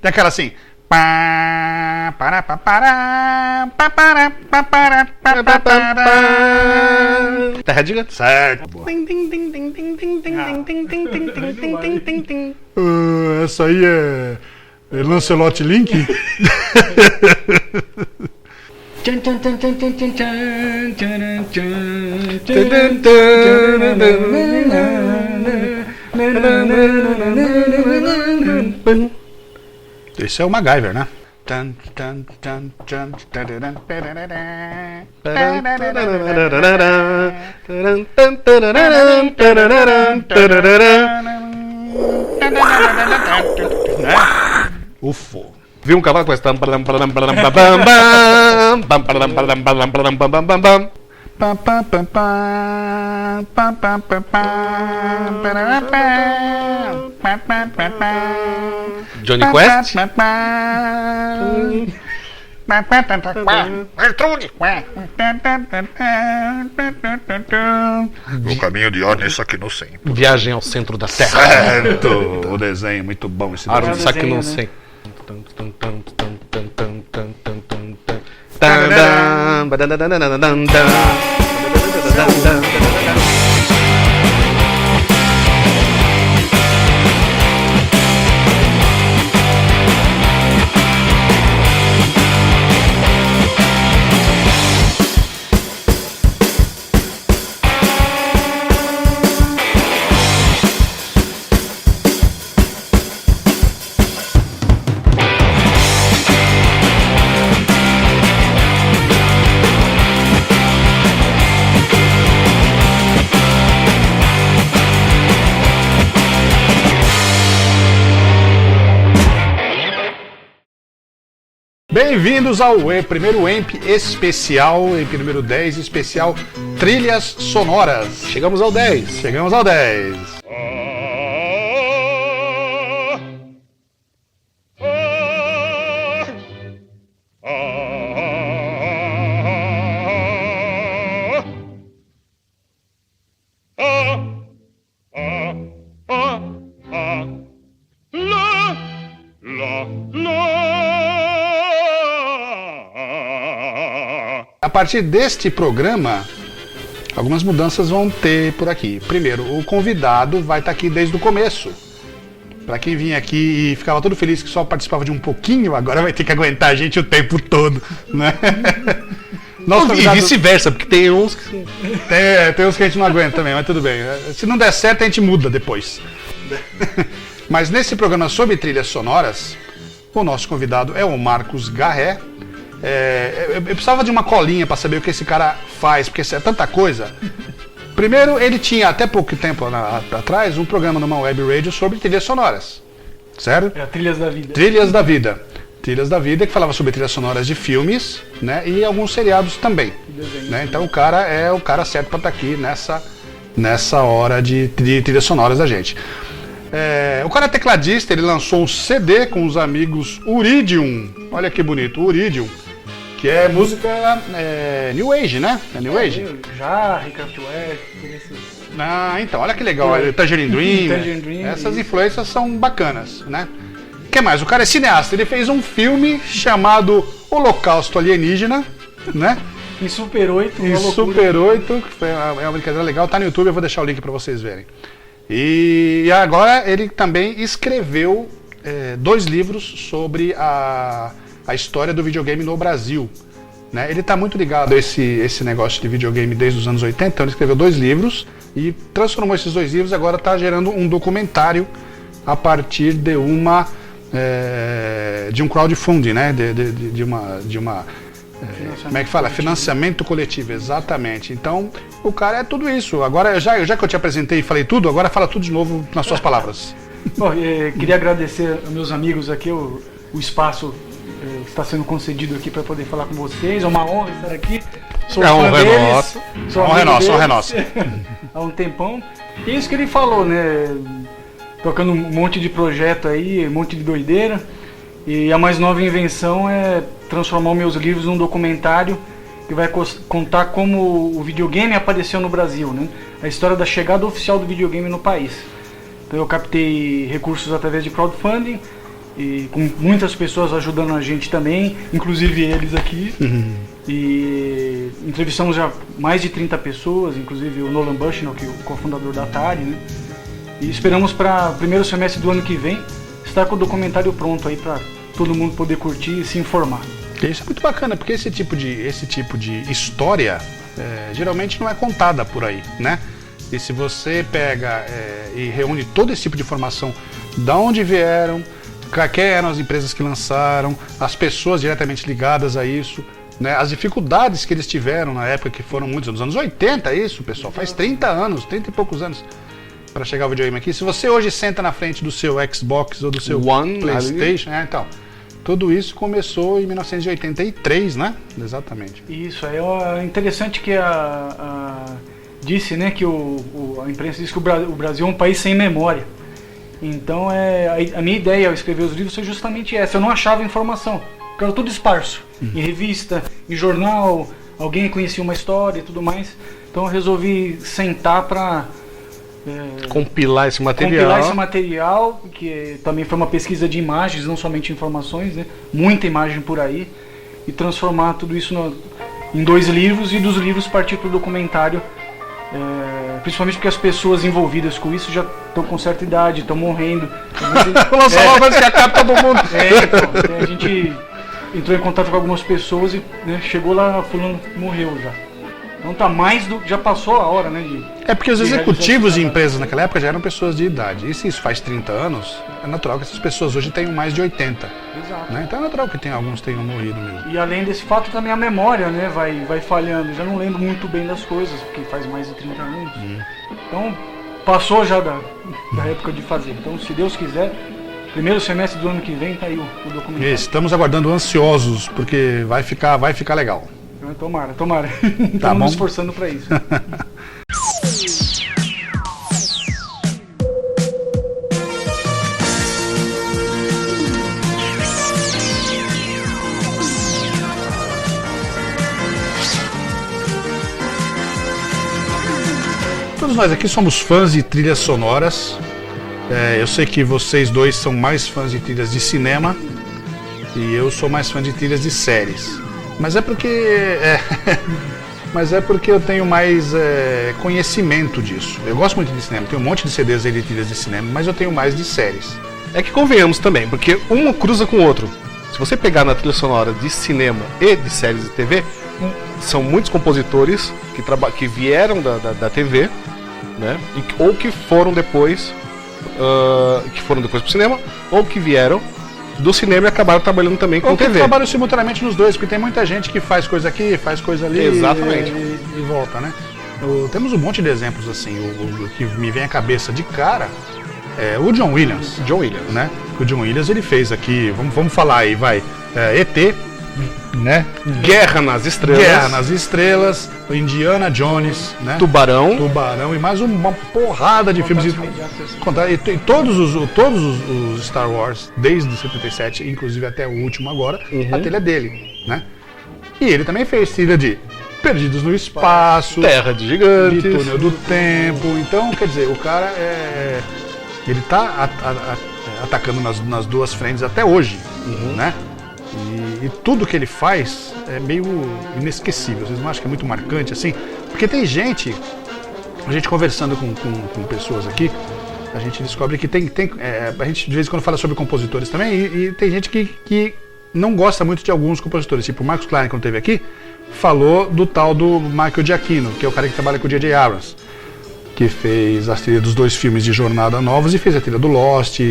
Tem aquela assim. Terra de certo. Essa aí é Lancelot Link? Esse é o MacGyver, né? UFO. Viu um cavalo com essa. Johnny Quest? O caminho de Orne aqui no centro. Viagem ao centro da Terra. Certo! O desenho, muito bom esse desenho. Arsaque no centro. Bem-vindos ao primeiro EMP especial, EMP número 10, especial Trilhas Sonoras. Chegamos ao 10. Chegamos ao 10. A partir deste programa, algumas mudanças vão ter por aqui. Primeiro, o convidado vai estar aqui desde o começo. Para quem vinha aqui e ficava todo feliz que só participava de um pouquinho, agora vai ter que aguentar a gente o tempo todo, né? E vice-versa, porque tem uns que... Tem uns que a gente não aguenta também, mas tudo bem. Se não der certo, a gente muda depois. Mas nesse programa sobre trilhas sonoras, o nosso convidado é o Marcos Garré. Eu precisava de uma colinha para saber o que esse cara faz, porque é tanta coisa. Primeiro, ele tinha até pouco tempo atrás um programa numa web radio sobre trilhas sonoras, certo? Trilhas da Vida. Trilhas da Vida. Trilhas da Vida, que falava sobre trilhas sonoras de filmes, né, e alguns seriados também. Né? Então o cara é o cara certo para estar aqui nessa hora de trilhas sonoras da gente. O cara é tecladista, ele lançou um CD com os amigos Uridium. Olha que bonito, Uridium. Que é música New Age, né? É New Age? Jarre, Kraftwerk, esses... Então, olha que legal. Tangerine Dream. Essas influências são bacanas, né? O que mais? O cara é cineasta. Ele fez um filme chamado Holocausto Alienígena, né? Em Super 8. Em Super 8, que foi uma brincadeira legal. Tá no YouTube, eu vou deixar o link para vocês verem. E agora ele também escreveu 2 livros sobre a história do videogame no Brasil. Né? Ele está muito ligado a esse negócio de videogame desde os anos 80, então ele escreveu 2 livros e transformou esses 2 livros, agora está gerando um documentário a partir de um crowdfunding, né? de uma como é que fala? Financiamento coletivo, exatamente. Então, o cara é tudo isso. Agora, já que eu te apresentei e falei tudo, agora fala tudo de novo nas suas palavras. Bom, queria agradecer aos meus amigos aqui, o espaço está sendo concedido aqui para poder falar com vocês. É uma honra estar aqui. Sou honra nossa. Honra nossa. Há um tempão. E isso que ele falou, né? Tocando um monte de projeto aí, um monte de doideira. E a mais nova invenção é transformar os meus livros num documentário que vai contar como o videogame apareceu no Brasil, né? A história da chegada oficial do videogame no país. Então eu captei recursos através de crowdfunding e com muitas pessoas ajudando a gente também, inclusive eles aqui. E entrevistamos já mais de 30 pessoas, inclusive o Nolan Bushnell, que é o cofundador da Atari, né? E esperamos para o primeiro semestre do ano que vem estar com o documentário pronto aí para todo mundo poder curtir e se informar. Isso é muito bacana, porque esse tipo de história geralmente não é contada por aí, né? E se você pega e reúne todo esse tipo de informação, da onde vieram, quem eram as empresas que lançaram, as pessoas diretamente ligadas a isso, né? As dificuldades que eles tiveram na época, que foram muitos anos, anos 80 isso, pessoal, faz 30 anos, 30 e poucos anos para chegar o videogame aqui. Se você hoje senta na frente do seu Xbox ou do seu PlayStation, então, tudo isso começou em 1983, né? Exatamente. Isso, é interessante que disse, né, que a imprensa disse que o Brasil é um país sem memória. Então, a minha ideia ao escrever os livros foi justamente essa. Eu não achava informação, porque era tudo esparso. Em revista, em jornal, alguém conhecia uma história e tudo mais. Então, eu resolvi sentar para compilar esse material, que também foi uma pesquisa de imagens, não somente informações, né? Muita imagem por aí, e transformar tudo isso em 2 livros, e dos livros partir para o documentário. Principalmente porque as pessoas envolvidas com isso já estão com certa idade, estão morrendo. Lançar logo antes que acabe todo mundo. Então, a gente entrou em contato com algumas pessoas e, né, chegou lá, fulano morreu já. Então tá já passou a hora, né? Porque os executivos de empresas naquela época já eram pessoas de idade. E se isso faz 30 anos, é natural que essas pessoas hoje tenham mais de 80. Exato. Né? Então é natural que alguns tenham morrido mesmo. E além desse fato, também a memória, né, vai falhando. Já não lembro muito bem das coisas, porque faz mais de 30 anos. Então passou já da época de fazer. Então, se Deus quiser, primeiro semestre do ano que vem tá aí o documentário. Estamos aguardando ansiosos, porque vai ficar legal. Tomara. Tá Estamos bom? nos esforçando para isso. Todos nós aqui somos fãs de trilhas sonoras. Eu sei que vocês dois são mais fãs de trilhas de cinema e eu sou mais fã de trilhas de séries. Mas é porque eu tenho mais conhecimento disso. Eu gosto muito de cinema, tenho um monte de CDs aí de trilhas de cinema, mas eu tenho mais de séries. É que convenhamos também, porque um cruza com o outro. Se você pegar na trilha sonora de cinema e de séries de TV, são muitos compositores que vieram da TV, né? Ou que foram depois pro cinema, ou que vieram do cinema e acabaram trabalhando também com TV. Trabalham simultaneamente nos dois, porque tem muita gente que faz coisa aqui, faz coisa ali. Exatamente. E volta, né? Temos um monte de exemplos assim. O que me vem à cabeça de cara é o John Williams. Né? O John Williams, ele fez aqui, vamos falar aí, ET, né? Guerra nas Estrelas, Indiana Jones, né? Tubarão e mais uma porrada de filmes. E todos os Star Wars, desde 77, inclusive até o último agora, a trilha dele, né? E ele também fez trilha de Perdidos no Espaço, Terra de Gigantes, de Túnel do Tempo. Então, quer dizer, o cara ele tá atacando nas duas frentes até hoje, né? E tudo que ele faz é meio inesquecível. Vocês não acham que é muito marcante assim? Porque tem gente, a gente conversando com pessoas aqui, a gente descobre que a gente de vez em quando fala sobre compositores também, e tem gente que não gosta muito de alguns compositores. Tipo o Marcus Klein, quando esteve aqui, falou do tal do Michael Giacchino, que é o cara que trabalha com o J.J. Abrams, que fez a trilha dos 2 filmes de Jornada novos e fez a trilha do Lost,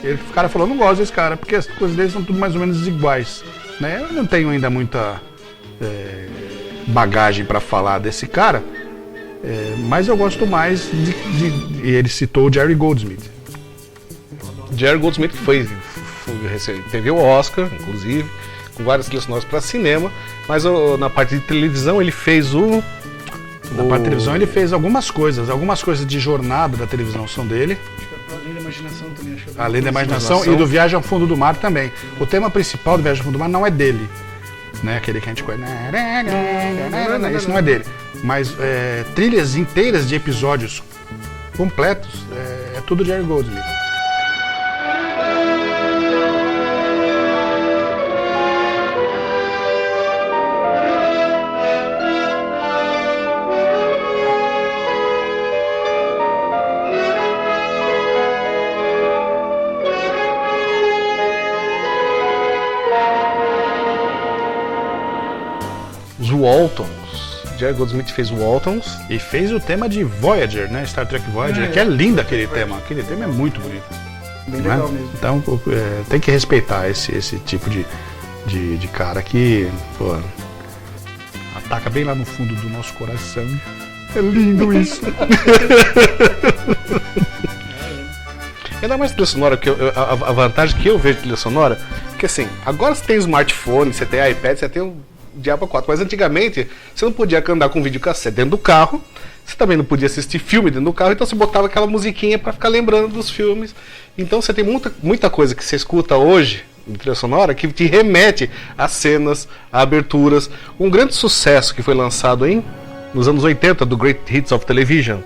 o cara falou, não gosto desse cara, porque as coisas dele são tudo mais ou menos iguais, né? Eu não tenho ainda muita bagagem para falar desse cara, mas eu gosto mais e ele citou o Jerry Goldsmith. Jerry Goldsmith que teve o Oscar, inclusive, com várias trilhas sonoras para cinema, mas na parte de televisão ele fez Na parte de televisão ele fez algumas coisas de jornada da televisão são dele. Além da Imaginação também, acho que Além da Imaginação e do Viagem ao Fundo do Mar também. O tema principal do Viagem ao Fundo do Mar não é dele, né? Aquele que a gente conhece. Isso não é dele. Mas trilhas inteiras de episódios completos é tudo Jerry Goldsmith. Waltons. Jerry Goldsmith fez Waltons. E fez o tema de Voyager, né? Star Trek Voyager, que é lindo aquele tema. Aquele tema é muito bonito. Bem Né? legal mesmo. Então tem que respeitar esse tipo de cara que, pô, ataca bem lá no fundo do nosso coração. É lindo isso. Ainda mais trilha sonora, que a vantagem que eu vejo de trilha sonora, que assim, agora você tem smartphone, você tem iPad, você tem o Diabo 4, mas antigamente você não podia andar com videocassete dentro do carro, você também não podia assistir filme dentro do carro, então você botava aquela musiquinha pra ficar lembrando dos filmes. Então você tem muita coisa que você escuta hoje de trilha sonora que te remete a cenas, a aberturas. Um grande sucesso que foi lançado nos anos 80 do Great Hits of Television.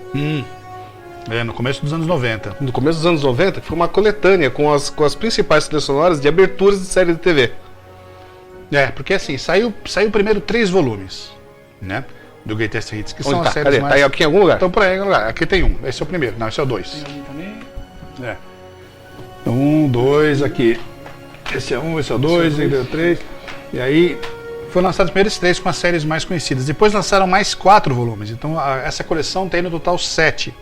No começo dos anos 90. No começo dos anos 90, que foi uma coletânea com as principais trilhas sonoras de aberturas de série de TV. Porque assim, saiu primeiro 3 volumes, né? Do Greatest Hits, que são Onde as tá? séries Cadê? mais... Tá aí aqui em algum lugar? Então por aí, aqui tem um. Esse é o primeiro. Não, esse é o 2. Tem ali também. 1, 2, aqui. Esse é 1, esse é o 2, esse é o 3. E aí foram lançados primeiro esses 3 com as séries mais conhecidas. Depois lançaram mais 4 volumes. Então essa coleção tem no total 7.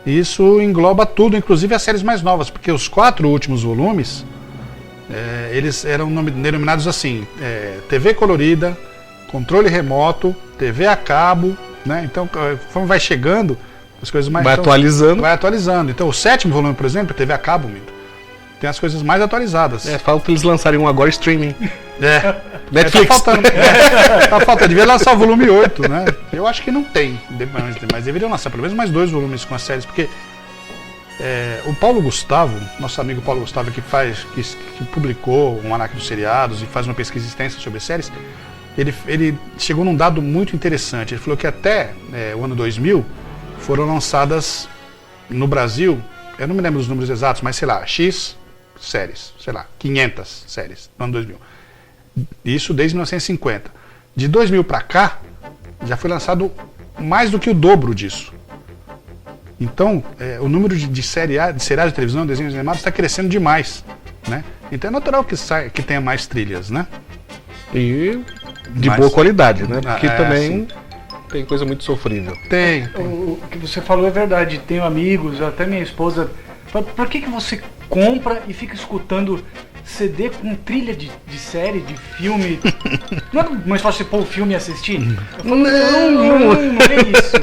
E isso engloba tudo, inclusive as séries mais novas, porque os 4 últimos volumes eles eram denominados assim: TV colorida, controle remoto, TV a cabo, né? Então, conforme vai chegando, as coisas mais... Vai atualizando. Então, o 7º volume, por exemplo, TV a cabo, tem as coisas mais atualizadas. Falta eles lançarem um agora streaming. Netflix. Tá faltando. Tá faltando. Devia lançar o volume 8, né? Eu acho que não tem, mas deveriam lançar pelo menos mais 2 volumes com as séries, porque o Paulo Gustavo, nosso amigo Paulo Gustavo, que publicou um Almanaque dos Seriados e faz uma pesquisa extensa sobre séries, ele chegou num dado muito interessante. Ele falou que até o ano 2000 foram lançadas no Brasil, eu não me lembro dos números exatos, mas sei lá, X séries, sei lá, 500 séries no ano 2000. Isso desde 1950. De 2000 para cá, já foi lançado mais do que o dobro disso. Então, o número de seriados de televisão, desenhos animados, está crescendo demais, né? Então é natural que tenha mais trilhas, né? E de boa qualidade, né? Porque também sim. tem coisa muito sofrível. Tem. O que você falou é verdade. Tenho amigos, até minha esposa. Por que você compra e fica escutando CD com trilha de série, de filme? Não é mais fácil você pôr o filme e assistir? Não é isso.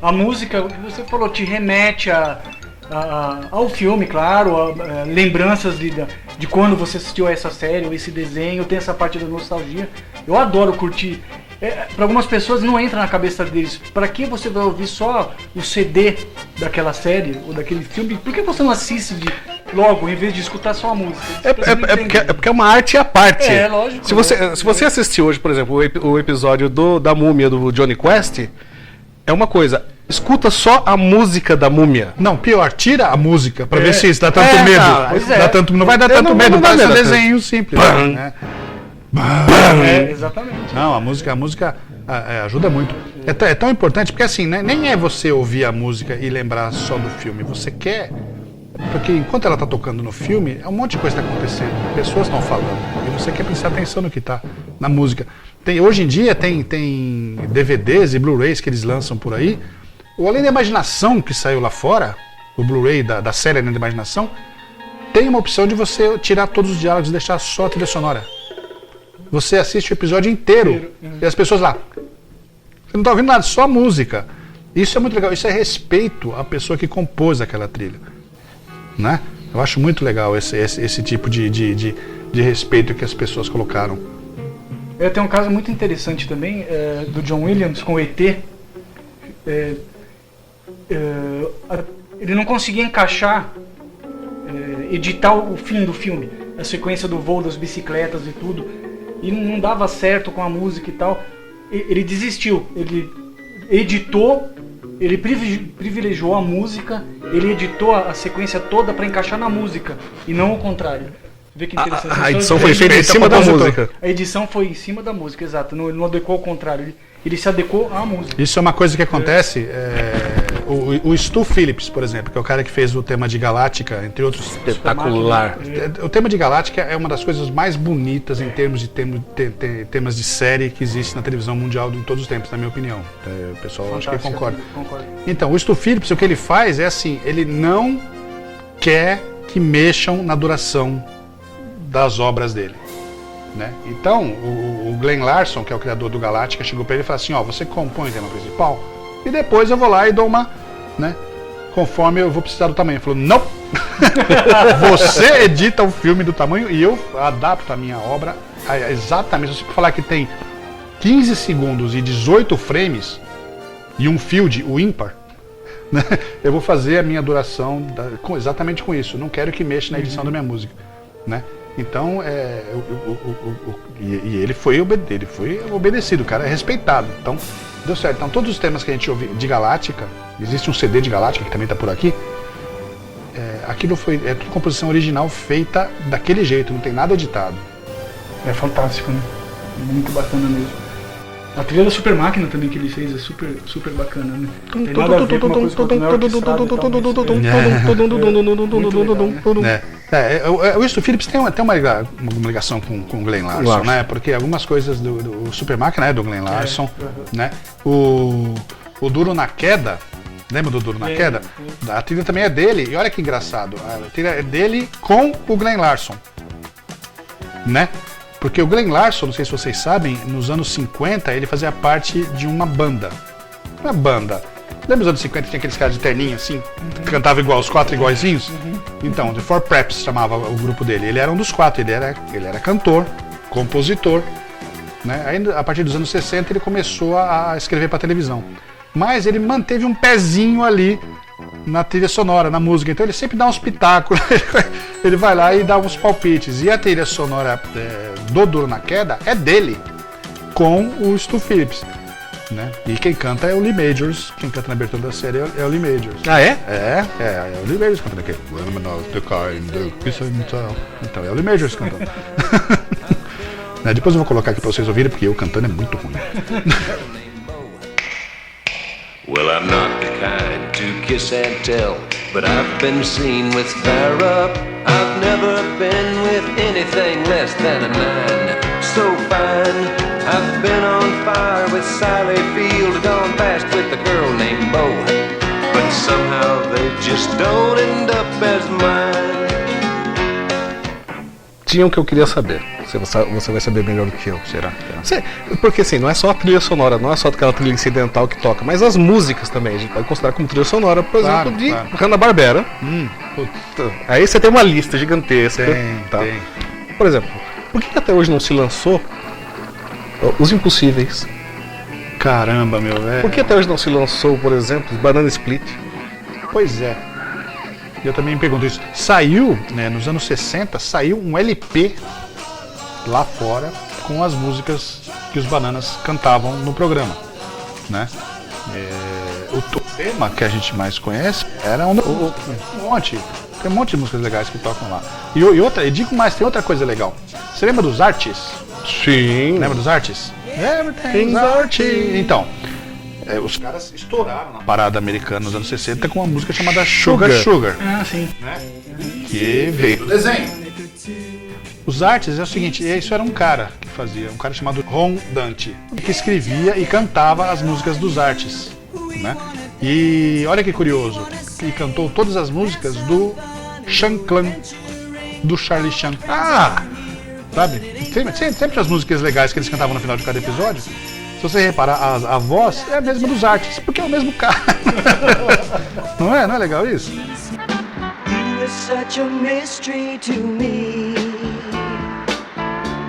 A música, você falou, te remete ao filme, claro, a lembranças de quando você assistiu a essa série ou esse desenho, tem essa parte da nostalgia. Eu adoro curtir. Para algumas pessoas não entra na cabeça deles. Para que você vai ouvir só o CD daquela série ou daquele filme? Por que você não assiste logo, em vez de escutar só a música? Porque é uma arte à parte. Lógico. Se você assistir hoje, por exemplo, o episódio da Múmia do Johnny Quest, é uma coisa. Escuta só a música da Múmia. Não, pior, tira a música pra ver se dá tanto medo. Não vai dar tanto medo, vai basta um dar desenho simples. Né? Exatamente. Não, a música ajuda muito. É tão importante porque assim, né, nem é você ouvir a música e lembrar só do filme. Você quer. Porque enquanto ela está tocando no filme, um monte de coisa está acontecendo. Pessoas estão falando. E você quer prestar atenção no que está na música. Hoje em dia tem DVDs e Blu-rays que eles lançam por aí. O Além da Imaginação, que saiu lá fora, o Blu-ray da série Além da Imaginação, tem uma opção de você tirar todos os diálogos e deixar só a trilha sonora. Você assiste o episódio inteiro e as pessoas lá. Você não está ouvindo nada, só a música. Isso é muito legal, isso é respeito à pessoa que compôs aquela trilha. Né? Eu acho muito legal esse tipo de respeito que as pessoas colocaram. Tem um caso muito interessante também, do John Williams com o ET. Ele não conseguia encaixar, editar o fim do filme, a sequência do voo das bicicletas e tudo, e não dava certo com a música e tal. Ele desistiu, ele editou, ele privilegiou a música, ele editou a sequência toda para encaixar na música e não o contrário. Vê que interessante. A edição foi feita em cima da música. A edição foi em cima da música, exato. Não adequou ao contrário. Ele se adequou à música. Isso é uma coisa que acontece. O Stu Phillips, por exemplo, que é o cara que fez o tema de Galáctica, entre outros. Espetacular. O tema de Galáctica é uma das coisas mais bonitas em termos de temas de série que existe na televisão mundial em todos os tempos, na minha opinião. O pessoal acho que concorda. Então, o Stu Phillips, o que ele faz é assim, ele não quer que mexam na duração das obras dele. Né? Então, o Glenn Larson, que é o criador do Galáctica, chegou para ele e falou assim, você compõe o tema principal e depois eu vou lá e dou uma, né, conforme eu vou precisar do tamanho. Ele falou, não! Você edita o filme do tamanho e eu adapto a minha obra exatamente. Se você falar que tem 15 segundos e 18 frames e um field, o ímpar, né, eu vou fazer a minha duração exatamente com isso. Não quero que mexa na edição da minha música. Né? Então, ele foi obedecido, o cara é respeitado. Então, deu certo. Então, todos os temas que a gente ouve de Galáctica, existe um CD de Galáctica que também está por aqui. Aquilo é tudo composição original feita daquele jeito, não tem nada editado. É fantástico, né? Muito bacana mesmo. A trilha da Super Máquina também que ele fez é super, super bacana, né? Tem nada a ver com uma coisa que não é orquestrada e tal, o Stu Phillips tem uma ligação com o Glenn Larson, né? Porque algumas coisas do Super Máquina é do Glenn Larson, né? O Duro na Queda, lembra do Duro na Queda? A trilha também é dele, e olha que engraçado, a trilha é dele com o Glenn Larson, né? Porque o Glenn Larson, não sei se vocês sabem, nos anos 50 ele fazia parte de uma banda. Uma banda. Lembra nos anos 50 tinha aqueles caras de terninho assim, que cantava igual, os 4 iguaizinhos? Então, The Four Preps chamava o grupo dele. Ele era um dos 4, ele era cantor, compositor. Né? Aí, a partir dos anos 60 ele começou a escrever para televisão. Mas ele manteve um pezinho ali na trilha sonora, na música. Então ele sempre dá uns pitacos, ele vai lá e dá uns palpites. E a trilha sonora do Duro na Queda é dele, com o Stu Phillips. Né? E quem canta é o Lee Majors, quem canta na abertura da série é o Lee Majors. Ah, é? É o Lee Majors cantando aquele. Então é o Lee Majors cantando. Depois eu vou colocar aqui pra vocês ouvirem, porque eu cantando é muito ruim. Well, I'm not the kind to kiss and tell, but I've been seen with fire up. I've never been with anything less than a 9. So fine, I've been on fire with Sally Field, gone fast with a girl named Bo, but somehow they just don't end up as mine. Tinha o que eu queria saber. Você vai saber melhor do que eu. Será? Porque assim, não é só a trilha sonora, não é só aquela trilha incidental que toca, mas as músicas também. A gente pode considerar como trilha sonora, por exemplo, de Hanna-Barbera. Aí você tem uma lista gigantesca. Tem. Por exemplo, por que até hoje não se lançou Os Impossíveis? Caramba, meu velho. Por que até hoje não se lançou, por exemplo, os Banana Split? Pois é. Eu também me pergunto isso. Saiu, né, nos anos 60, saiu um LP lá fora com as músicas que os Bananas cantavam no programa, né? O tema que a gente mais conhece era um monte. Tem um monte de músicas legais que tocam lá. E digo mais, tem outra coisa legal. Você lembra dos Arties? Sim. Lembra dos Arties? Everything's Artie. Então, os caras estouraram na parada americana nos anos 60 com uma música chamada Sugar. Ah, sim. Né? Que veio do desenho. Os Arties é o seguinte, isso era um cara que fazia, um cara chamado Ron Dante, que escrevia e cantava as músicas dos Arties, né? E olha que curioso, ele cantou todas as músicas do Chan Clan, do Charlie Chan. Sabe? Sempre as músicas legais que eles cantavam no final de cada episódio. Se você reparar, a voz é a mesma dos Arties, porque é o mesmo cara. Não é? Não é legal isso? You were such a mystery to me.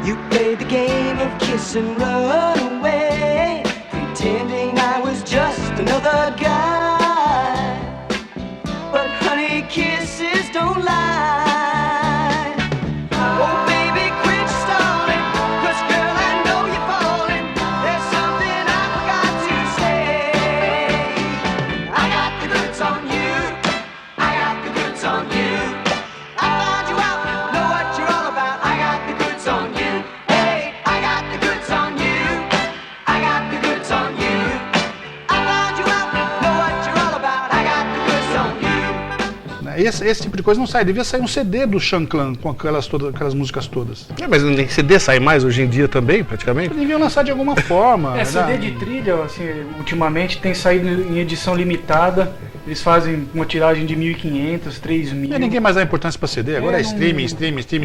You played the game of kiss and run away, pretending I was just another guy. But honey, kisses don't lie. Oh baby, quit stalling, 'cause girl, I know you're falling. There's something I forgot to say. I got the goods on you, I got the goods on you. I found you out, know what you're all about. I got the goods on you. Hey, I got the goods on you. Esse tipo de coisa não sai. Devia sair um CD do Shanklan com aquelas músicas todas. Mas nem CD sai mais hoje em dia também, praticamente? Deviam lançar de alguma forma. CD de trilha, assim, ultimamente tem saído em edição limitada. Eles fazem uma tiragem de 1.500, 3.000. E ninguém mais dá importância pra CD. Agora é não- streaming.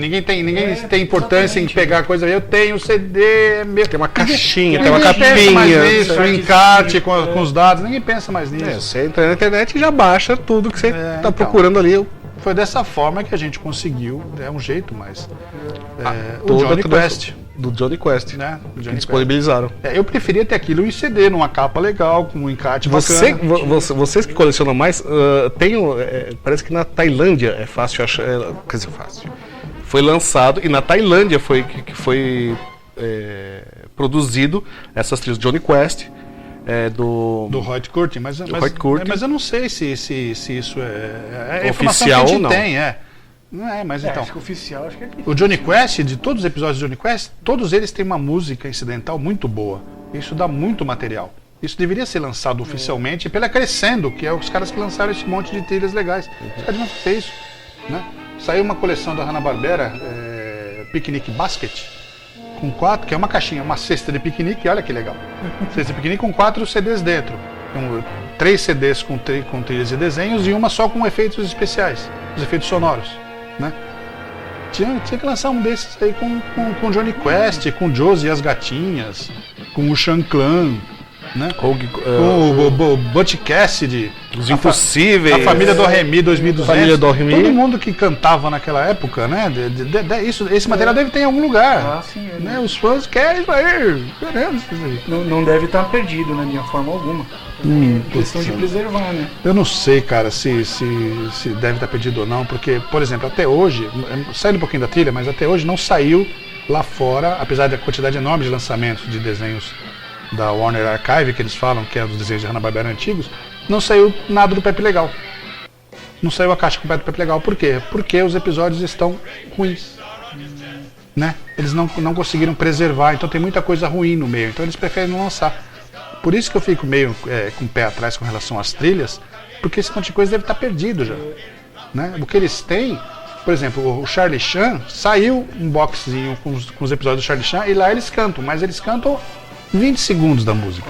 Ninguém tem importância em pegar a coisa. Eu tenho CD, meu. Tem uma caixinha, Ninguém tem uma pensa mais capinha. nisso, o encarte com os dados. Ninguém pensa mais nisso. Você entra na internet e já baixa tudo que você tá então. procurando ali. Foi dessa forma que a gente conseguiu. É um jeito, mas. O Toda Johnny a trilha Quest. Do Johnny Quest. Né? O Que Johnny Quest. disponibilizaram. Eu preferia ter aquilo em CD, numa capa legal, com um encarte bacana. Vocês que colecionam mais, parece que na Tailândia é fácil achar. Quer dizer, fácil. Foi lançado e na Tailândia que foi produzido essas trilhas Johnny Quest. Do Hoyt Curtin, mas eu não sei se isso é Oficial informação que a gente ou não. tem, Não é, mas então. Acho que oficial, acho que é O Johnny Quest, de todos os episódios de Johnny Quest, todos eles têm uma música incidental muito boa. Isso dá muito material. Isso deveria ser lançado oficialmente pela Crescendo, que é os caras que lançaram esse monte de trilhas legais. Os caras não fez isso, né? Saiu uma coleção da Hanna-Barbera, Picnic Basket, com 4, que é uma caixinha, uma cesta de piquenique, olha que legal. Cesta de piquenique com 4 CDs dentro. 3 CDs com trilhas e desenhos e uma só com efeitos especiais, os efeitos sonoros, né? Tinha que lançar um desses aí com Johnny Quest, com Josie e as Gatinhas, com o Shanklan, né? Com o Butch Cassidy, Os Impossíveis. a família do Remy 2200. Família do Remy. Todo mundo que cantava naquela época, né? Esse material deve ter em algum lugar. Ah, sim, né? Os fãs querem isso aí. Queremos isso aí. Não deve estar perdido, né, de uma forma alguma. Questão de preservar, né? Eu não sei, cara, se deve estar perdido ou não, porque, por exemplo, até hoje, saindo um pouquinho da trilha, mas até hoje não saiu lá fora, apesar da quantidade enorme de lançamentos de desenhos da Warner Archive, que eles falam que é dos desenhos de Hanna-Barbera antigos, não saiu nada do Pepe Legal. Não saiu a caixa completa do Pepe Legal. Por quê? Porque os episódios estão ruins. Né? Eles não conseguiram preservar, então tem muita coisa ruim no meio, então eles preferem não lançar. Por isso que eu fico meio com o pé atrás com relação às trilhas, porque esse monte de coisa deve estar perdido já. Né? O que eles têm, por exemplo, o Charlie Chan, saiu um boxzinho com os episódios do Charlie Chan e lá eles cantam, mas eles cantam 20 segundos da música.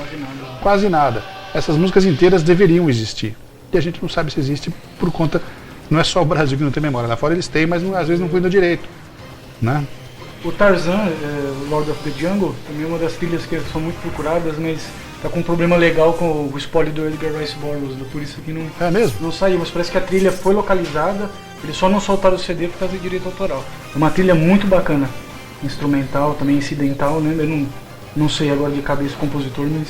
Quase nada. Essas músicas inteiras deveriam existir. E a gente não sabe se existe por conta. Não é só o Brasil que não tem memória. Lá fora eles têm, mas às vezes não cuidam direito. Né? O Tarzan, Lord of the Jungle, também é uma das trilhas que são muito procuradas, mas tá com um problema legal com o spoiler do Edgar Rice Burroughs, por isso que não, É mesmo? não saiu. Mas parece que a trilha foi localizada, eles só não soltaram o CD por causa de direito autoral. É uma trilha muito bacana, instrumental, também incidental, né? Eu não sei agora de cabeça o compositor, mas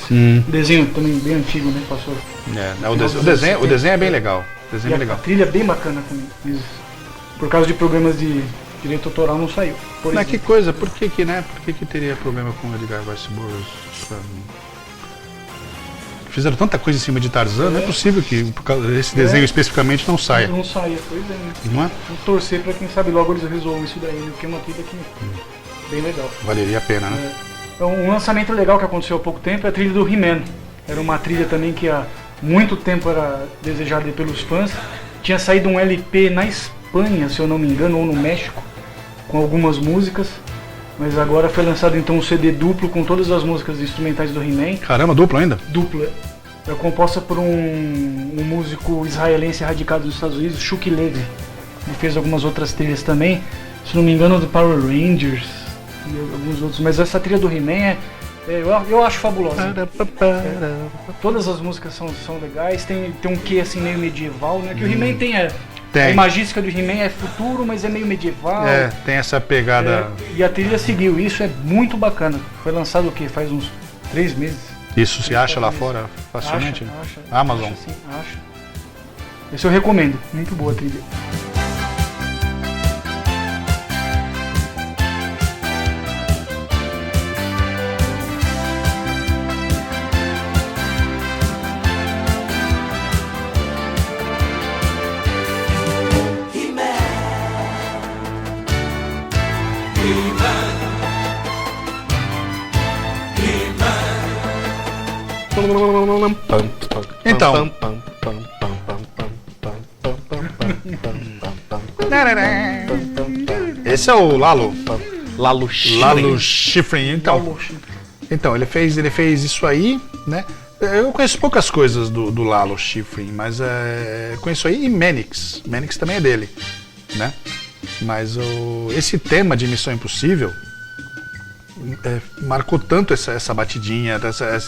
desenho também bem antigo, né? Passou. O desenho é bem legal. O desenho é E bem a legal. trilha é bem bacana também. Mas por causa de problemas de direito autoral não saiu. Por Mas exemplo. que coisa, por que, né? Por que teria problema com o Edgar Rice Burroughs? Fizeram tanta coisa em cima de Tarzan, não é possível que por causa desse desenho especificamente não saia. Não saia, pois é, né? Não é? Vamos torcer pra quem sabe logo eles resolvam isso daí, né? Porque é uma trilha que bem legal. Valeria a pena, né? Então, um lançamento legal que aconteceu há pouco tempo é a trilha do He-Man. Era uma trilha também que há muito tempo era desejada pelos fãs. Tinha saído um LP na Espanha, se eu não me engano, ou no México, com algumas músicas. Mas agora foi lançado então um CD duplo com todas as músicas instrumentais do He-Man. Caramba, duplo ainda? Dupla. É composta por um músico israelense radicado nos Estados Unidos, Chuck Levy. Ele fez algumas outras trilhas também, se não me engano, do Power Rangers e alguns outros. Mas essa trilha do He-Man eu acho fabulosa. Todas as músicas são legais, tem um quê assim meio medieval, né? Que o He-Man tem a imagística do He-Man é futuro, mas é meio medieval. É, tem essa pegada. E a trilha seguiu, isso é muito bacana. Foi lançado o quê? Faz uns 3 meses. Isso se acha lá fora facilmente? Acha. Amazon. Acha, sim, acha. Esse eu recomendo, muito boa a trilha. Então. Esse é o Lalo. Lalo Schifrin. Então ele fez isso aí, né? Eu conheço poucas coisas do Lalo Schifrin, mas conheço aí e Manix. Manix também é dele, né? Mas esse tema de Missão Impossível marcou tanto essa batidinha,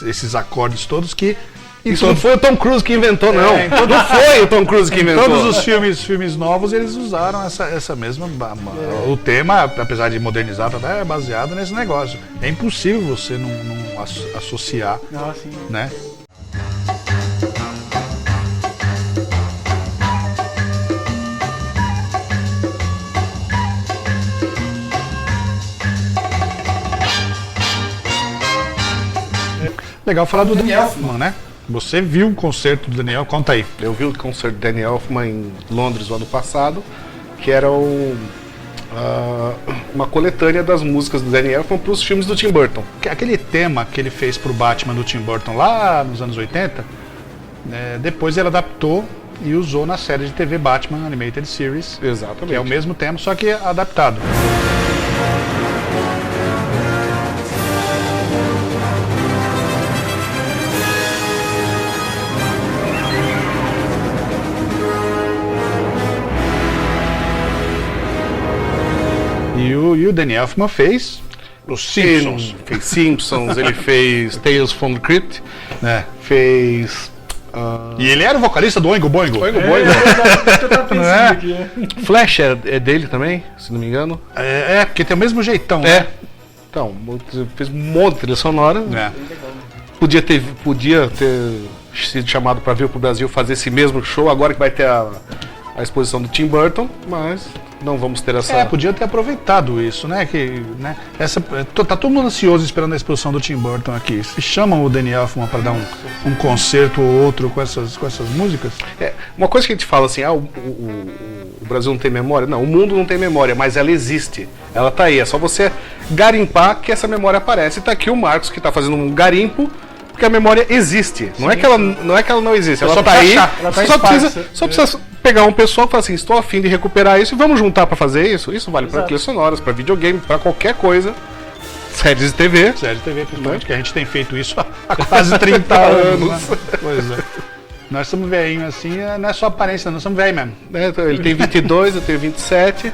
esses acordes todos que... Isso não foi o Tom Cruise que inventou, não. Não foi o Tom Cruise que inventou. Todos os filmes novos, eles usaram essa mesma... O tema, apesar de modernizar, é baseado nesse negócio. É impossível você não associar, sim. né? Legal falar do Danny Elfman, né? Você viu o concerto do Danny Elfman? Conta aí. Eu vi o concerto do Danny Elfman em Londres no ano passado, que era uma coletânea das músicas do Danny Elfman para os filmes do Tim Burton. Aquele tema que ele fez pro Batman do Tim Burton lá nos anos 80, depois ele adaptou e usou na série de TV Batman Animated Series. Exatamente. Que é o mesmo tema, só que adaptado. E o Danny Elfman fez os Simpsons. Ele fez Simpsons, ele fez Tales from the Crypt, fez... E ele era o vocalista do Oingo Boingo. Oingo Boingo. Eu tava pensando aqui, Flash é dele também, se não me engano. Porque tem o mesmo jeitão, né? né? Então, fez um monte de trilha sonora. Podia ter sido chamado para vir pro Brasil fazer esse mesmo show, agora que vai ter a exposição do Tim Burton, mas não vamos ter essa... podia ter aproveitado isso, né? Tá todo mundo ansioso esperando a exposição do Tim Burton aqui. Se chamam o Danny Elfman para dar um concerto ou outro com essas músicas? Uma coisa que a gente fala assim, o Brasil não tem memória. Não, o mundo não tem memória, mas ela existe. Ela tá aí, é só você garimpar que essa memória aparece. E tá aqui o Marcos que tá fazendo um garimpo, porque a memória existe. Não é que ela não existe, ela tá aí. Só precisa pegar um pessoal e falar assim, estou a fim de recuperar isso e vamos juntar para fazer isso. Isso vale para trilhas sonoras, para videogame, para qualquer coisa. Séries de TV. Séries de TV, principalmente, que a gente tem feito isso há quase 30 anos. Né? Pois é. Nós somos velhinhos assim, não é só aparência, nós somos velhos mesmo. Ele tem 22, eu tenho 27.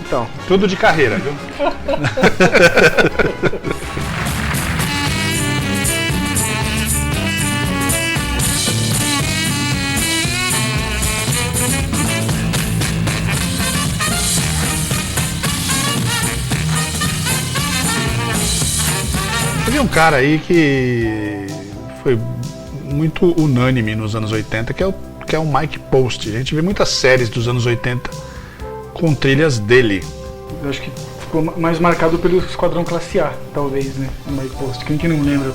Então, tudo de carreira, viu? Teve um cara aí que foi muito unânime nos anos 80, que é o Mike Post. A gente vê muitas séries dos anos 80 com trilhas dele. Eu acho que ficou mais marcado pelo Esquadrão Classe A, talvez, né? O Mike Post. Quem que não lembra?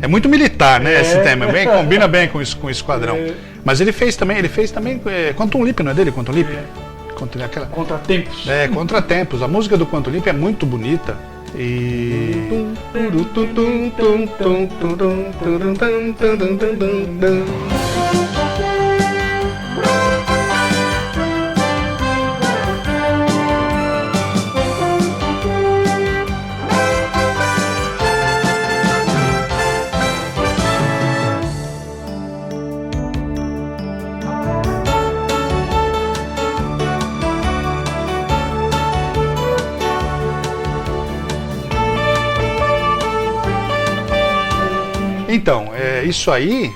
É muito militar, né? Esse tema. Combina bem com o Esquadrão. Mas ele fez também Quantum Leap, não é dele? Quantum Leap? Contratempos. Contratempos. A música do Quantum Leap é muito bonita. E... Então, isso aí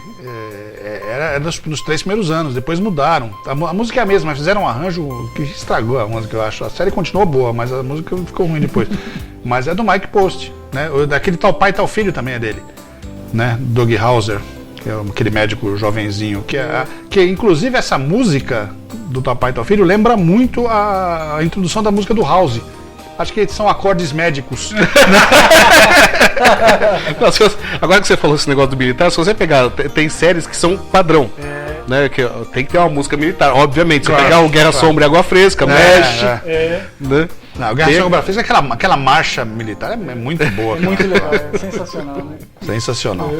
era nos 3 primeiros anos, depois mudaram. A música é a mesma, mas fizeram um arranjo que estragou a música, eu acho. A série continuou boa, mas a música ficou ruim depois. Mas é do Mike Post, né? Daquele Tal Pai, Tal Filho também é dele, né? Doug Hauser, que é aquele médico jovenzinho, que inclusive essa música do Tal Pai, Tal Filho lembra muito a introdução da música do House. Acho que são acordes médicos. Não, agora que você falou esse negócio do militar, se você pegar, tem séries que são padrão. Né, que tem que ter uma música militar, obviamente. Se você pegar o Guerra Sombra e Água Fresca, mexe. Né? Não, o Guerra Sombra fez aquela marcha militar é muito boa. É muito legal, é sensacional, né? Sensacional.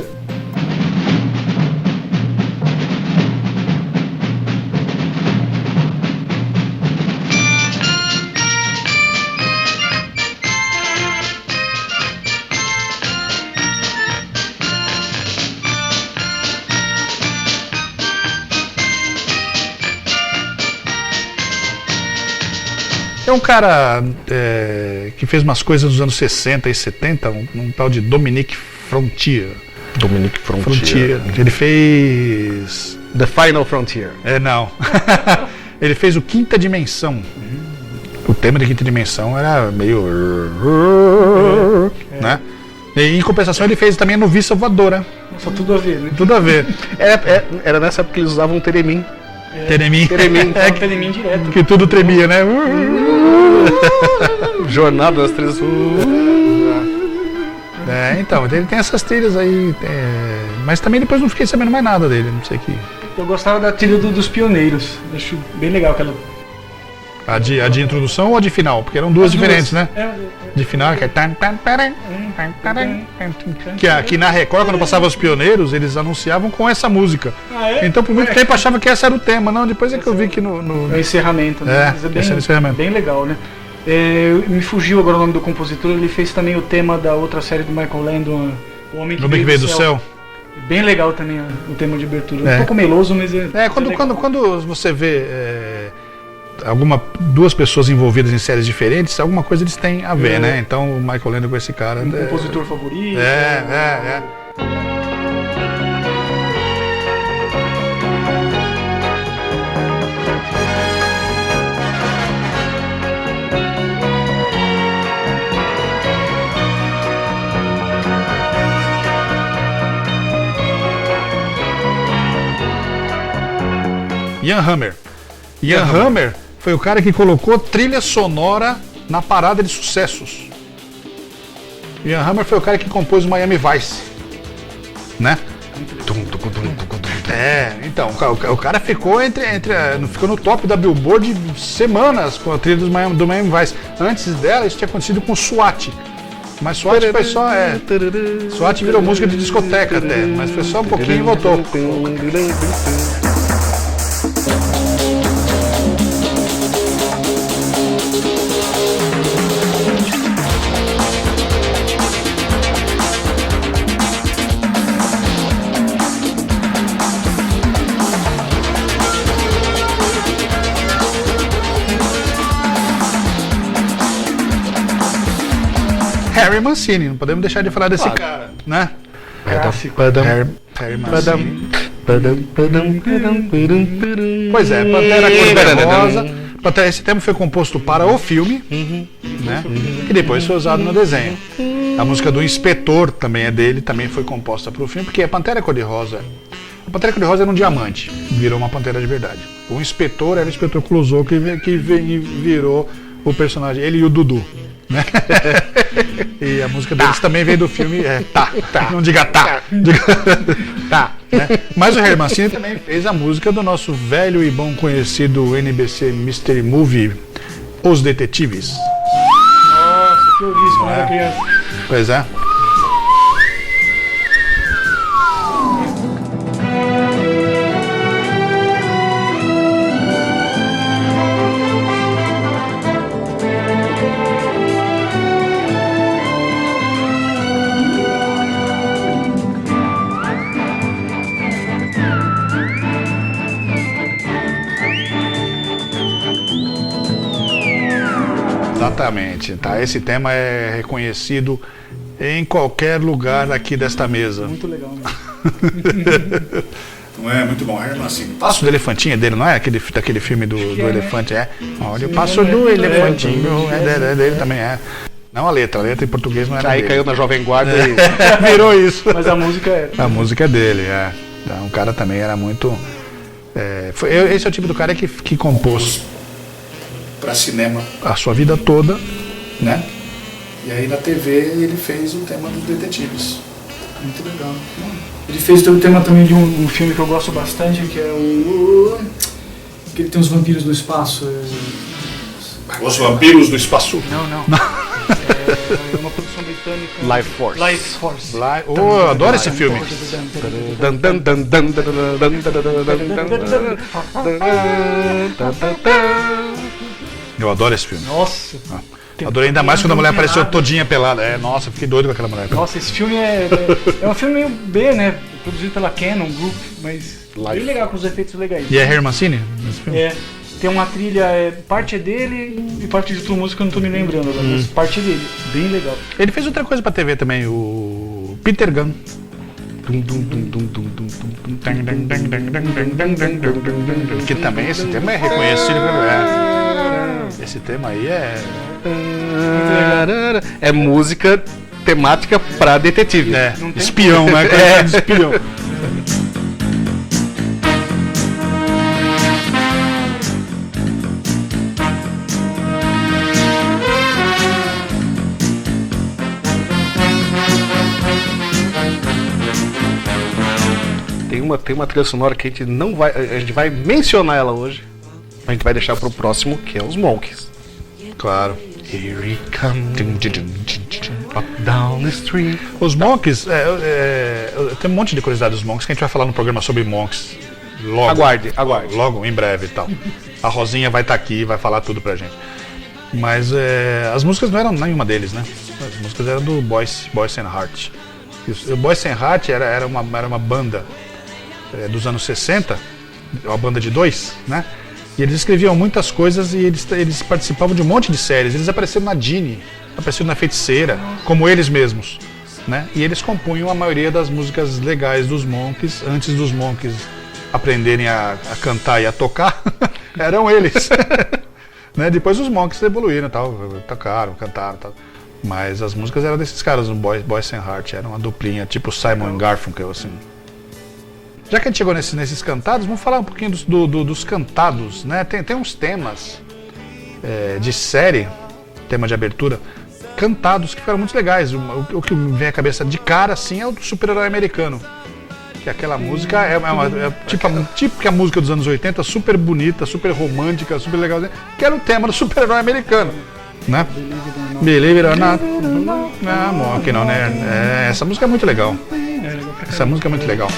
É um cara que fez umas coisas nos anos 60 e 70, um tal de Dominique Frontier. Dominique Frontier. Ele fez... The Final Frontier. Não. Ele fez o Quinta Dimensão. O tema de Quinta Dimensão era meio... né? E, em compensação, ele fez também a Noviça Voadora. Só tudo a ver, né? Tudo a ver. Era nessa época que eles usavam um Teremin. Teremin. É que Teremin direto. Que tudo tremia, né? Jornada das Três. Então, ele tem essas trilhas aí. Mas também depois não fiquei sabendo mais nada dele. Não sei que. Eu gostava da trilha dos Pioneiros. Acho bem legal aquela. A de introdução ou a de final? Porque eram duas diferentes, né? De final, que é. Que aqui na Record, quando passava Os Pioneiros, eles anunciavam com essa música. Então por muito tempo eu achava que esse era o tema. Não, depois é que eu vi que no. É o encerramento, né? Mas esse é o encerramento. Bem legal, né? Me fugiu agora o nome do compositor, ele fez também o tema da outra série do Michael Landon, O Homem que Veio do Céu. Bem legal também o tema de abertura. Um pouco meloso, mas quando você vê duas pessoas envolvidas em séries diferentes, alguma coisa eles têm a ver, né? Então o Michael Landon com esse cara. Compositor favorito. Ian Hammer. Ian Hammer foi o cara que colocou trilha sonora na parada de sucessos. Ian Hammer foi o cara que compôs o Miami Vice, né? Então, o cara ficou ficou no top da Billboard semanas com a trilha do Miami Vice. Antes dela, isso tinha acontecido com SWAT. Mas SWAT foi só. SWAT virou música de discoteca até, mas foi só um pouquinho e voltou. Harry Mancini, não podemos deixar de falar desse cara, né? Harry Mancini. Pois é, Pantera Cor-de-Rosa. Esse tema foi composto para o filme, né? E depois foi usado no desenho. A música do Inspetor também é dele, também foi composta para o filme, porque a Pantera Cor-de-Rosa. A Pantera Cor-de-Rosa era um diamante, virou uma pantera de verdade. O Inspetor era o Inspetor Clouseau que virou o personagem, ele e o Dudu. Né? E a música deles também veio do filme não diga né? Mas o Harry Mancini também fez a música do nosso velho e bom conhecido NBC Mystery Movie Os Detetives. Nossa, que eu vi isso quando era criança. Pois é. Exatamente, tá? Esse tema é reconhecido em qualquer lugar aqui desta mesa. Muito legal, né? Não é muito bom, é assim. Passo do elefantinho dele, não é? Daquele filme do elefante, é? Olha o passo do elefantinho, é dele também, é. Não a letra em português não era aí dele. Caiu na Jovem Guarda e virou isso. Mas a música é. A música é dele, é. Então, o cara também era muito. Esse é o tipo do cara que compôs para cinema a sua vida toda, né? E aí na TV ele fez o tema dos detetives. Muito legal. Ele fez o tema também de um filme que eu gosto bastante, que é o... que ele tem os vampiros do espaço. Os Vampiros do Espaço. Não. É uma produção britânica. Life Force. Life Force. Eu adoro esse filme. Eu adoro esse filme. Nossa. Adorei ainda mais quando a mulher apareceu todinha pelada. Nossa, eu fiquei doido com aquela mulher. Nossa, esse filme é um filme meio B, né? Produzido pela Canon Group, mas bem legal, com os efeitos legais. E é Harry Mancini nesse filme? É. Tem uma trilha, parte é dele e parte de outra música eu não tô me lembrando agora, mas parte é dele. Bem legal. Ele fez outra coisa pra TV também, o Peter Gunn. Que também esse tema é reconhecido. Esse tema aí é música temática pra detetive. é espião, né? É espião. Tem uma trilha sonora que a gente vai mencionar ela hoje. A gente vai deixar pro próximo, que é os Monkees. Claro. Here he comes, up down the street. Os Monkees, tem um monte de curiosidade dos Monkees que a gente vai falar no programa sobre Monkees. Logo. Aguarde. Logo, em breve e tal. A Rosinha vai estar aqui e vai falar tudo pra gente. Mas as músicas não eram nenhuma deles, né? As músicas eram do Boys and Heart. O Boys and Heart era uma banda dos anos 60, uma banda de 2, né? E eles escreviam muitas coisas e eles participavam de um monte de séries. Eles apareceram na Genie, apareceram na Feiticeira, como eles mesmos, né? E eles compunham a maioria das músicas legais dos Monkees, antes dos Monkees aprenderem a cantar e a tocar, eram eles. Né? Depois os Monkees evoluíram, tal, tocaram, cantaram, tal. Mas as músicas eram desses caras, o Boys and Heart, era uma duplinha, tipo Simon e Garfunkel, assim. Já que a gente chegou nesses cantados, vamos falar um pouquinho dos cantados, né? Tem uns temas de série, tema de abertura, cantados que ficaram muito legais. O que me vem à cabeça de cara, assim, é o do super-herói americano. Que aquela música é tipo a música dos anos 80, super bonita, super romântica, super legal, que era o tema do super-herói americano, né? Believe it or not. Não, amor, que não, né? Essa música é muito legal. Essa música é muito legal.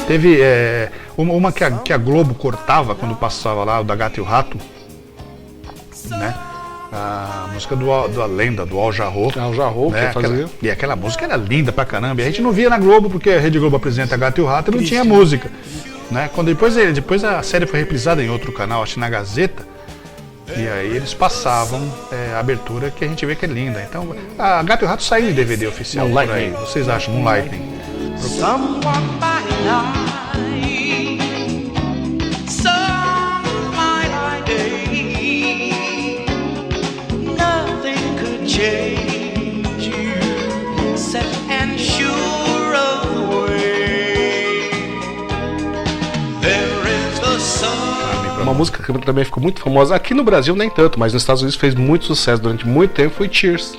Teve uma que a Globo cortava quando passava lá, o da Gato e o Rato, né? A música da lenda, do Al Jarreau. Al Jarreau, né? que fazia. E aquela música era linda pra caramba. E a gente não via na Globo, porque a Rede Globo apresenta Gato e o Rato e não tinha música. Né? Depois a série foi reprisada em outro canal, acho que na Gazeta. E aí eles passavam a abertura que a gente vê que é linda. Então, a Gato e o Rato saiu em DVD oficial por aí. Vocês acham? Moonlighting. Someone by night, some by day, nothing could change you, set and sure of the way. There is the sun. Uma música que também ficou muito famosa, aqui no Brasil nem tanto, mas nos Estados Unidos fez muito sucesso durante muito tempo, foi Cheers.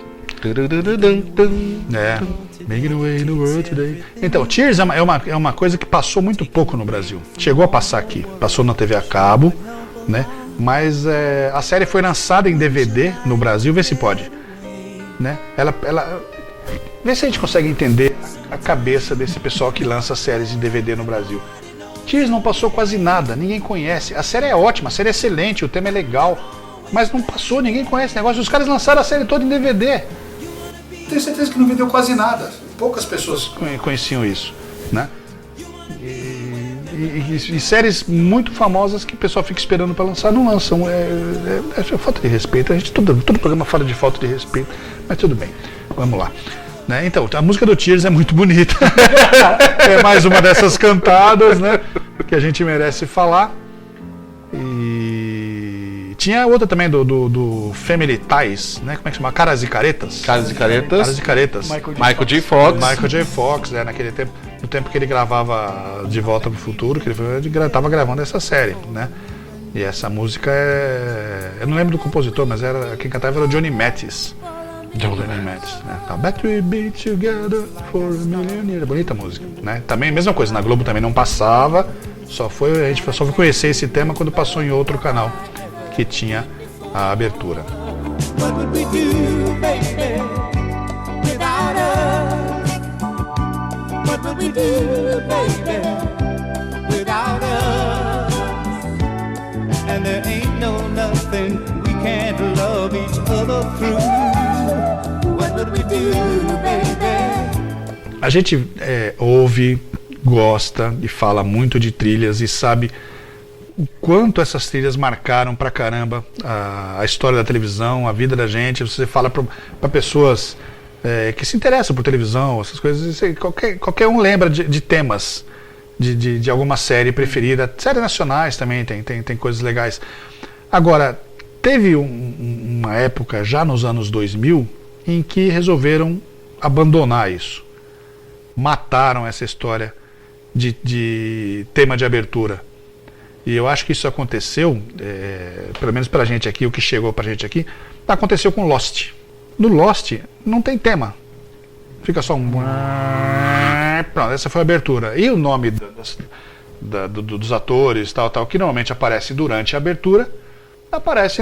Making away in the world today. Então, Cheers é uma coisa que passou muito pouco no Brasil. Chegou a passar aqui, passou na TV a cabo, né? Mas a série foi lançada em DVD no Brasil, vê se pode, né? Vê se a gente consegue entender a cabeça desse pessoal que lança séries em DVD no Brasil. Cheers não passou quase nada, ninguém conhece. A série é ótima, a série é excelente, o tema é legal, mas não passou, ninguém conhece o negócio. Os caras lançaram a série toda em DVD. Tenho certeza que não vendeu quase nada. Poucas pessoas conheciam isso, né? E séries muito famosas que o pessoal fica esperando para lançar, não lançam. É falta de respeito. A gente todo programa fala de falta de respeito, mas tudo bem. Vamos lá. Né? Então, a música do Cheers é muito bonita. É mais uma dessas cantadas, né? Que a gente merece falar. E tinha outra também do Family Ties, né? Como é que chama? Caras e Caretas. Caras e Caretas. Caras e Caretas. Michael J. Fox. Michael J. Fox, naquele tempo, no tempo que ele gravava De Volta pro Futuro, que ele tava gravando essa série, né? E essa música eu não lembro do compositor, mas quem cantava era o Johnny Mathis. Johnny Mathis, né? Tá, But we be together for a million years. Bonita música, né? Também, mesma coisa, na Globo também não passava, a gente só foi conhecer esse tema quando passou em outro canal que tinha a abertura. What would we do, baby, without us? What would we do, baby, without us? And there ain't no nothing we can't love each other through. What would we do, baby? A gente ouve, gosta e fala muito de trilhas e sabe o quanto essas trilhas marcaram pra caramba a história da televisão, a vida da gente. Você fala pra pessoas que se interessam por televisão, essas coisas, qualquer um lembra de temas de alguma série preferida. Séries nacionais também tem coisas legais. Agora, teve uma época, já nos anos 2000, em que resolveram abandonar isso. Mataram essa história de tema de abertura. E eu acho que isso aconteceu, pelo menos pra gente aqui, o que chegou pra gente aqui, aconteceu com Lost. No Lost não tem tema. Fica só um... Pronto, essa foi a abertura. E o nome dos atores, tal, que normalmente aparece durante a abertura, aparece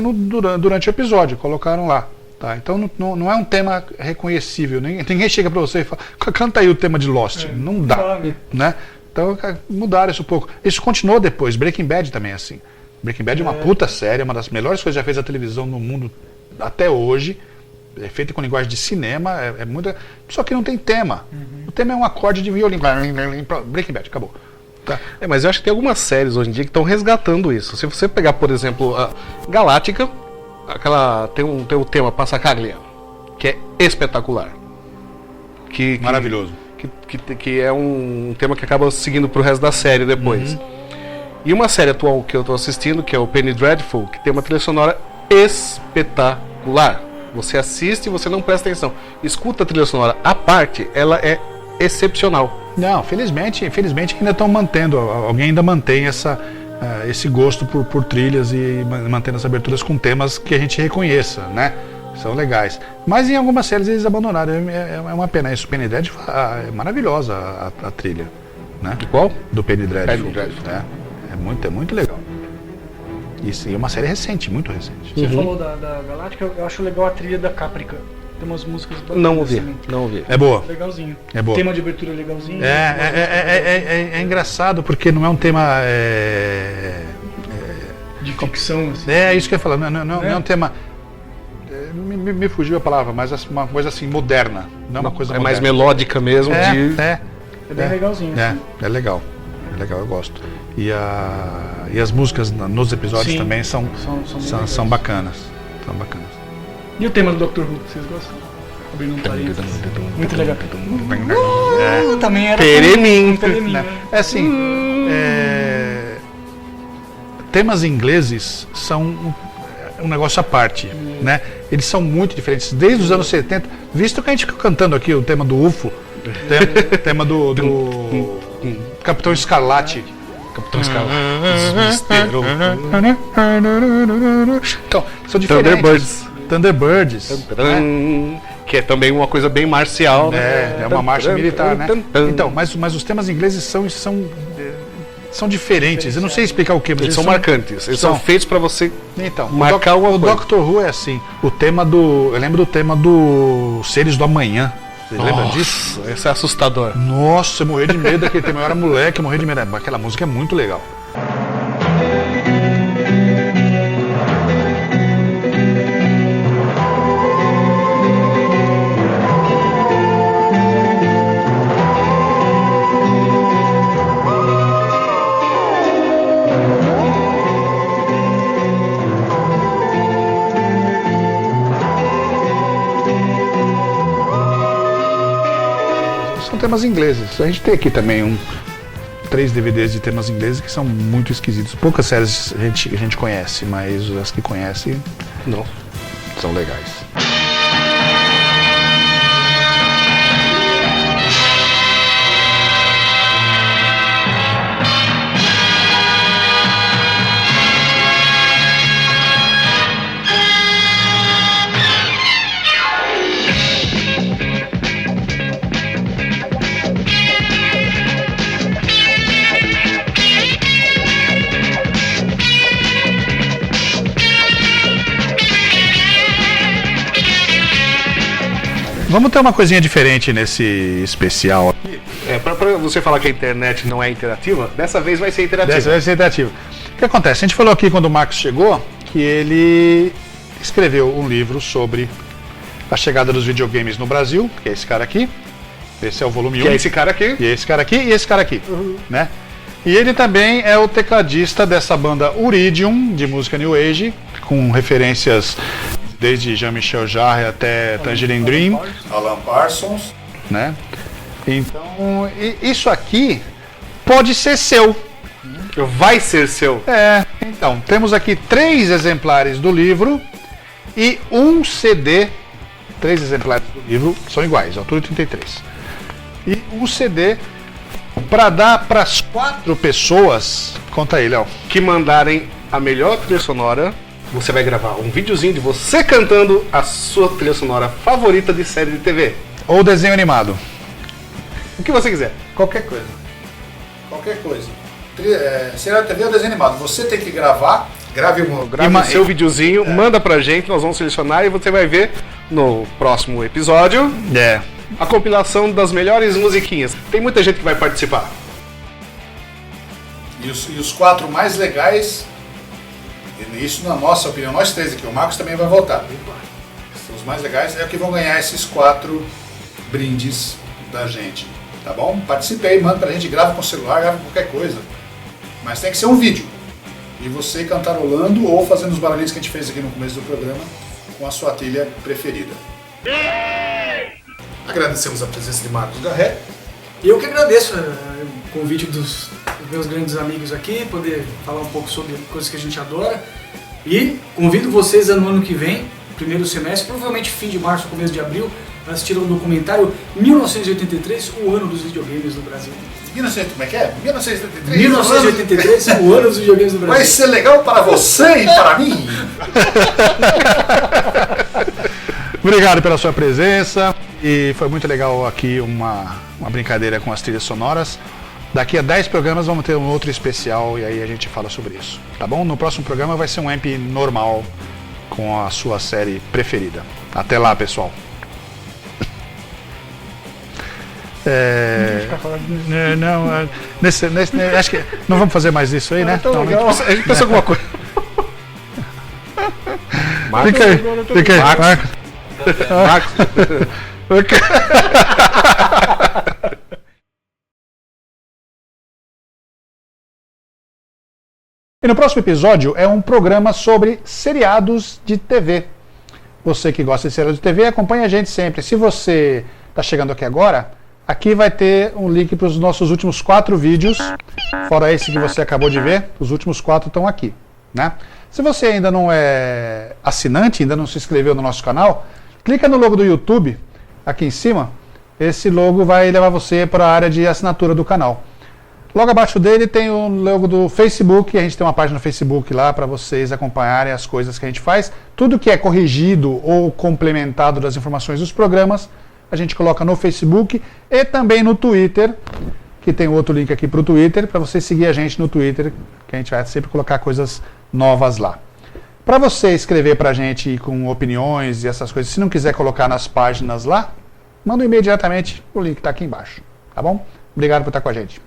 durante o episódio, colocaram lá. Tá? Então não é um tema reconhecível. Ninguém chega pra você e fala, canta aí o tema de Lost. Não dá, né? Então mudaram isso um pouco. Isso continuou depois. Breaking Bad também é assim. Breaking Bad é uma puta série, uma das melhores coisas que já fez a televisão no mundo até hoje. É feita com linguagem de cinema, muito... Só que não tem tema. O tema é um acorde de violino. Breaking Bad, acabou. Tá. Mas eu acho que tem algumas séries hoje em dia que estão resgatando isso. Se você pegar, por exemplo, a Galáctica, tem um tema Passacaglia, que é espetacular. Maravilhoso. Que é um tema que acaba seguindo pro resto da série depois. E uma série atual que eu tô assistindo, que é o Penny Dreadful, que tem uma trilha sonora espetacular. Você assiste e você não presta atenção. Escuta a trilha sonora à parte, ela é excepcional. Não, felizmente ainda estão mantendo, alguém ainda mantém esse gosto por trilhas e mantendo as aberturas com temas que a gente reconheça, né? São legais. Mas em algumas séries eles abandonaram, é uma pena isso. Penny Dreadful é maravilhosa a trilha, né? De qual? Do Penny Dreadful. Penny Dreadful. É muito legal. Isso, e é uma série recente, muito recente. Você falou da Galáctica, eu acho legal a trilha da Caprica. Tem umas músicas bacanas. Não ouvi. É boa. Legalzinho. É boa. O tema de abertura é legalzinho. É engraçado porque não é um tema... De ficção, assim. É isso que eu ia falar, não é um tema... Me fugiu a palavra, mas uma coisa assim, moderna. Não é uma coisa moderna. Mais melódica mesmo. É bem legalzinho. É legal, eu gosto. E as músicas nos episódios Sim, também são bacanas. São bacanas. E o tema do Doctor Who, vocês gostam? Abrindo um parênteses. Muito legal. Também era Pereminho. né? É assim, temas ingleses são um negócio à parte, né? Eles são muito diferentes, desde os anos 70, visto que a gente fica cantando aqui o tema do UFO, tema do Capitão Escarlate. Capitão Escarlate. Então, são diferentes. Thunderbirds. Né? Que é também uma coisa bem marcial, né? É uma marcha militar, né? Então, mas os temas ingleses são diferentes. Eu não sei explicar o que, mas eles são marcantes. Eles são feitos para você marcar o Doctor Who é assim. O tema eu lembro do tema do Seres do Amanhã. Você lembra disso? Esse é assustador. Nossa, eu morri de medo daquele tema. Eu era moleque, eu morri de medo. Aquela música é muito legal. São temas ingleses. A gente tem aqui também 3 DVDs de temas ingleses que são muito esquisitos. Poucas séries a gente conhece, mas as que conhece Não. são legais. Vamos ter uma coisinha diferente nesse especial. Pra você falar que a internet não é interativa, dessa vez vai ser interativa. Dessa vez vai ser interativo. O que acontece? A gente falou aqui quando o Marcos chegou que ele escreveu um livro sobre a chegada dos videogames no Brasil, que é esse cara aqui. Esse é o volume 1. Que é esse cara aqui. E esse cara aqui e esse cara aqui. Né? E ele também é o tecladista dessa banda Uridium, de música New Age, com referências desde Jean-Michel Jarre até Tangerine Dream. Alan Parsons. Né? Então, isso aqui pode ser seu. Vai ser seu. Então, temos aqui 3 exemplares do livro e um CD. 3 exemplares do livro são iguais, altura 33. E um CD para dar para as 4 pessoas. Conta aí, Léo. Que mandarem a melhor trilha sonora. Você vai gravar um videozinho de você cantando a sua trilha sonora favorita de série de TV. Ou desenho animado. O que você quiser. Qualquer coisa. Qualquer coisa. Serial TV ou desenho animado. Você tem que gravar. Grave o seu videozinho, manda pra gente, nós vamos selecionar e você vai ver no próximo episódio a compilação das melhores musiquinhas. Tem muita gente que vai participar. E os 4 mais legais, isso na nossa opinião, nós 3 aqui, o Marcos também vai votar. Os mais legais é o que vão ganhar esses 4 brindes da gente. Tá bom? Participe aí, manda pra gente, grava com o celular, grava com qualquer coisa. Mas tem que ser um vídeo. E você cantarolando ou fazendo os barulhinhos que a gente fez aqui no começo do programa com a sua trilha preferida. Agradecemos a presença de Marcos Garré. Eu que agradeço o convite dos meus grandes amigos aqui, poder falar um pouco sobre coisas que a gente adora. E convido vocês no ano que vem, primeiro semestre, provavelmente fim de março, começo de abril, para assistir ao documentário 1983, o ano dos videogames no Brasil. 1900, como é que é? 1983? 1983, o ano dos videogames no Brasil. Vai ser legal para você e para mim. Obrigado pela sua presença. E foi muito legal aqui uma brincadeira com as trilhas sonoras. Daqui a 10 programas vamos ter um outro especial e aí a gente fala sobre isso. Tá bom? No próximo programa vai ser um AMP normal com a sua série preferida. Até lá, pessoal. Acho que não vamos fazer mais isso aí, né? Não, A gente pensa alguma coisa. Fica aí. Marcos. E no próximo episódio é um programa sobre seriados de TV. Você que gosta de seriados de TV, acompanha a gente sempre. Se você está chegando aqui agora, aqui vai ter um link para os nossos últimos 4 vídeos, fora esse que você acabou de ver, os últimos 4 estão aqui, né? Se você ainda não é assinante, ainda não se inscreveu no nosso canal, clica no logo do YouTube, aqui em cima, esse logo vai levar você para a área de assinatura do canal. Logo abaixo dele tem o logo do Facebook, a gente tem uma página no Facebook lá para vocês acompanharem as coisas que a gente faz. Tudo que é corrigido ou complementado das informações dos programas, a gente coloca no Facebook e também no Twitter, que tem outro link aqui para o Twitter, para você seguir a gente no Twitter, que a gente vai sempre colocar coisas novas lá. Para você escrever para a gente com opiniões e essas coisas, se não quiser colocar nas páginas lá, manda um e-mail diretamente, o link está aqui embaixo, tá bom? Obrigado por estar com a gente.